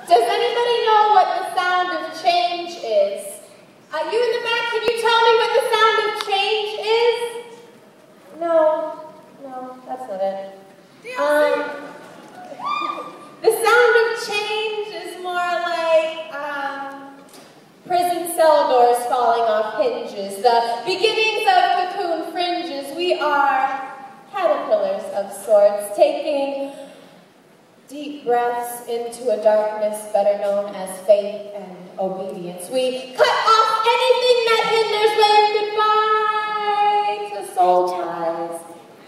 Does anybody know what the sound of change is? You in the back, can you tell me what the sound of change is? No, that's not it. The sound of change is more like prison cell doors falling off hinges, the beginnings of cocoon fringes. We are caterpillars of sorts, taking deep breaths into a darkness better known as faith and obedience. We cut off anything that hinders, wave goodbye to soul ties,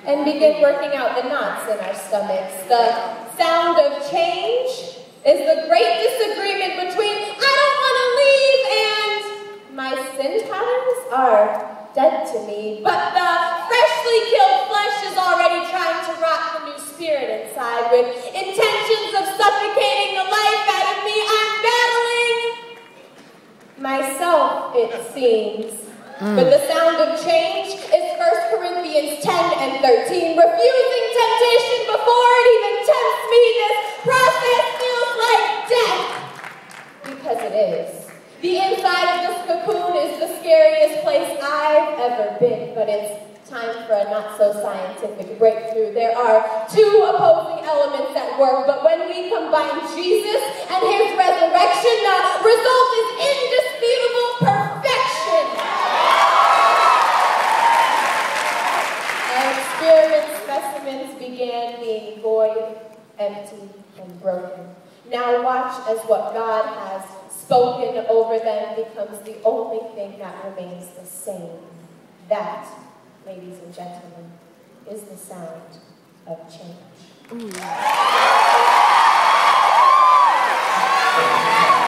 and begin working out the knots in our stomachs. The sound of change is the great disagreement between I don't want to leave and my sin patterns are dead to me, but the freshly killed flesh is already trying to rot the new spirit inside with intentions of suffocating the life out of me. I'm battling myself, it seems. But the sound of change is 1 Corinthians 10 and 13. Refusing temptation before it even tempts me, this process feels like death. Because it is. The inside of this cocoon is the scariest place I've ever been, but it's time for a not-so-scientific breakthrough. There are two opposing elements at work, but when we combine Jesus and his resurrection, the result is indisputable perfection. Our experiment specimens began being void, empty, and broken. Now watch as what God has spoken over them becomes the only thing that remains the same. That, ladies and gentlemen, is the sound of change.